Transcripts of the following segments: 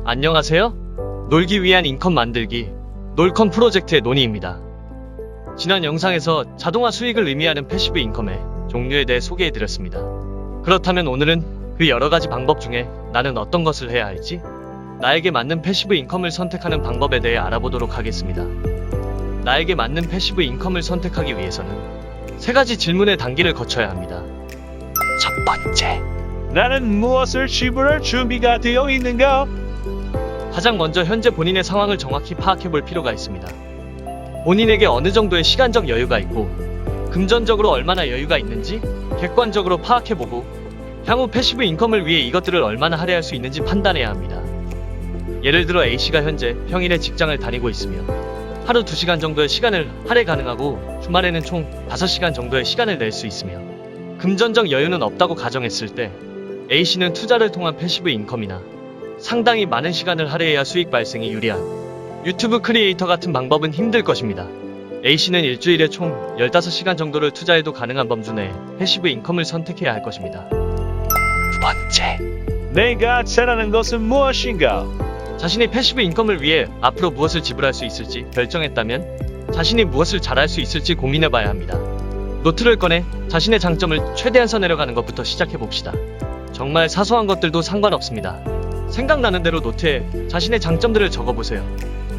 안녕하세요. 놀기 위한 인컴 만들기 놀컴 프로젝트의 논의입니다. 지난 영상에서 자동화 수익을 의미하는 패시브 인컴의 종류에 대해 소개해드렸습니다. 그렇다면 오늘은 그 여러가지 방법 중에 나는 어떤 것을 해야 할지, 나에게 맞는 패시브 인컴을 선택하는 방법에 대해 알아보도록 하겠습니다. 나에게 맞는 패시브 인컴을 선택하기 위해서는 3가지 질문의 단계를 거쳐야 합니다. 첫 번째, 나는 무엇을 지불할 준비가 되어 있는가? 가장 먼저 현재 본인의 상황을 정확히 파악해 볼 필요가 있습니다. 본인에게 어느 정도의 시간적 여유가 있고 금전적으로 얼마나 여유가 있는지 객관적으로 파악해보고 향후 패시브 인컴을 위해 이것들을 얼마나 할애할 수 있는지 판단해야 합니다. 예를 들어 A씨가 현재 평일에 직장을 다니고 있으며 하루 2시간 정도의 시간을 할애 가능하고 주말에는 총 5시간 정도의 시간을 낼 수 있으며 금전적 여유는 없다고 가정했을 때 A씨는 투자를 통한 패시브 인컴이나 상당히 많은 시간을 할애해야 수익 발생이 유리한 유튜브 크리에이터 같은 방법은 힘들 것입니다. A씨는 일주일에 총 15시간 정도를 투자해도 가능한 범주 내에 패시브 인컴을 선택해야 할 것입니다. 두 번째, 내가 잘하는 것은 무엇인가? 자신이 패시브 인컴을 위해 앞으로 무엇을 지불할 수 있을지 결정했다면 자신이 무엇을 잘할 수 있을지 고민해봐야 합니다. 노트를 꺼내 자신의 장점을 최대한 써내려가는 것부터 시작해봅시다. 정말 사소한 것들도 상관없습니다. 생각나는 대로 노트에 자신의 장점들을 적어보세요.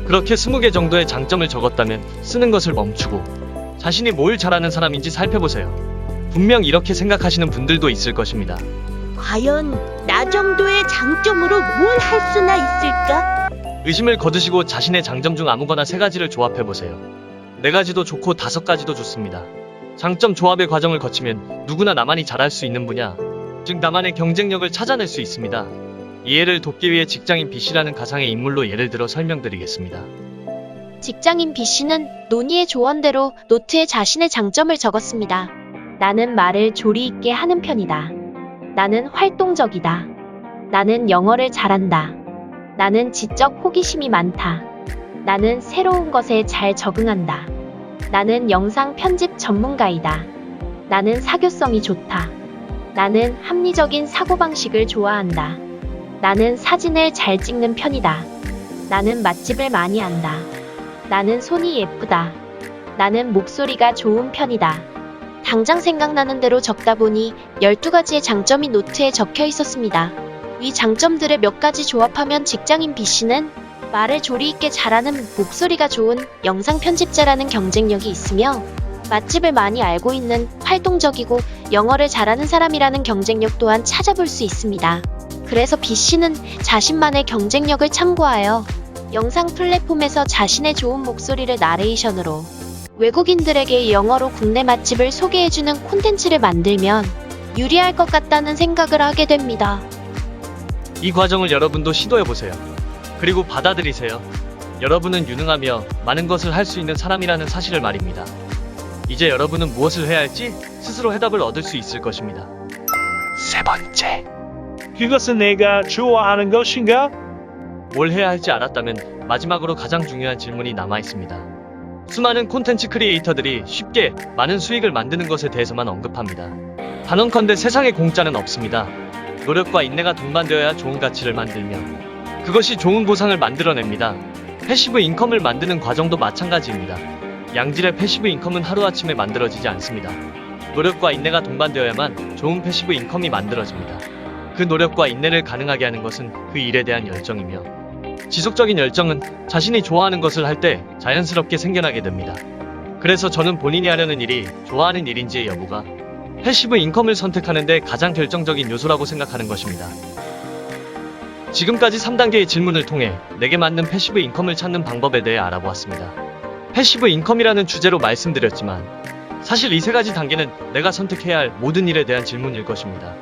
그렇게 20개 정도의 장점을 적었다면 쓰는 것을 멈추고 자신이 뭘 잘하는 사람인지 살펴보세요. 분명 이렇게 생각하시는 분들도 있을 것입니다. 과연 나 정도의 장점으로 뭘 할 수나 있을까? 의심을 거두시고 자신의 장점 중 아무거나 3가지를 조합해보세요. 4가지도 좋고 5가지도 좋습니다. 장점 조합의 과정을 거치면 누구나 나만이 잘할 수 있는 분야, 즉 나만의 경쟁력을 찾아낼 수 있습니다. 이해를 돕기 위해 직장인 B씨라는 가상의 인물로 예를 들어 설명드리겠습니다. 직장인 B씨는 논의의 조언대로 노트에 자신의 장점을 적었습니다. 나는 말을 조리 있게 하는 편이다. 나는 활동적이다. 나는 영어를 잘한다. 나는 지적 호기심이 많다. 나는 새로운 것에 잘 적응한다. 나는 영상 편집 전문가이다. 나는 사교성이 좋다. 나는 합리적인 사고방식을 좋아한다. 나는 사진을 잘 찍는 편이다. 나는 맛집을 많이 한다. 나는 손이 예쁘다. 나는 목소리가 좋은 편이다. 당장 생각나는 대로 적다 보니 12가지의 장점이 노트에 적혀 있었습니다. 이 장점들을 몇 가지 조합하면 직장인 B씨는 말을 조리 있게 잘하는, 목소리가 좋은, 영상 편집자라는 경쟁력이 있으며 맛집을 많이 알고 있는, 활동적이고 영어를 잘하는 사람이라는 경쟁력 또한 찾아볼 수 있습니다. 그래서 B씨는 자신만의 경쟁력을 참고하여 영상 플랫폼에서 자신의 좋은 목소리를 나레이션으로 외국인들에게 영어로 국내 맛집을 소개해주는 콘텐츠를 만들면 유리할 것 같다는 생각을 하게 됩니다. 이 과정을 여러분도 시도해보세요. 그리고 받아들이세요. 여러분은 유능하며 많은 것을 할 수 있는 사람이라는 사실을 말입니다. 이제 여러분은 무엇을 해야 할지 스스로 해답을 얻을 수 있을 것입니다. 세 번째, 그것은 내가 좋아하는 것인가? 뭘 해야 할지 알았다면 마지막으로 가장 중요한 질문이 남아있습니다. 수많은 콘텐츠 크리에이터들이 쉽게 많은 수익을 만드는 것에 대해서만 언급합니다. 단언컨대 세상에 공짜는 없습니다. 노력과 인내가 동반되어야 좋은 가치를 만들며 그것이 좋은 보상을 만들어냅니다. 패시브 인컴을 만드는 과정도 마찬가지입니다. 양질의 패시브 인컴은 하루아침에 만들어지지 않습니다. 노력과 인내가 동반되어야만 좋은 패시브 인컴이 만들어집니다. 그 노력과 인내를 가능하게 하는 것은 그 일에 대한 열정이며 지속적인 열정은 자신이 좋아하는 것을 할 때 자연스럽게 생겨나게 됩니다. 그래서 저는 본인이 하려는 일이 좋아하는 일인지의 여부가 패시브 인컴을 선택하는 데 가장 결정적인 요소라고 생각하는 것입니다. 지금까지 3단계의 질문을 통해 내게 맞는 패시브 인컴을 찾는 방법에 대해 알아보았습니다. 패시브 인컴이라는 주제로 말씀드렸지만 사실 이 3가지 단계는 내가 선택해야 할 모든 일에 대한 질문일 것입니다.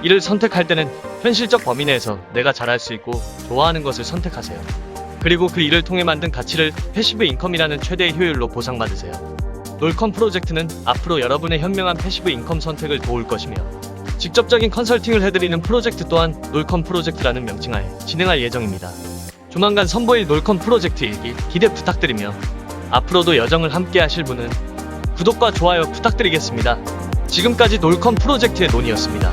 이를 선택할 때는 현실적 범위 내에서 내가 잘할 수 있고 좋아하는 것을 선택하세요. 그리고 그 일을 통해 만든 가치를 패시브 인컴이라는 최대의 효율로 보상받으세요. 놀컴 프로젝트는 앞으로 여러분의 현명한 패시브 인컴 선택을 도울 것이며 직접적인 컨설팅을 해드리는 프로젝트 또한 놀컴 프로젝트라는 명칭하에 진행할 예정입니다. 조만간 선보일 놀컴 프로젝트 일기 기대 부탁드리며 앞으로도 여정을 함께 하실 분은 구독과 좋아요 부탁드리겠습니다. 지금까지 놀컴 프로젝트의 논의였습니다.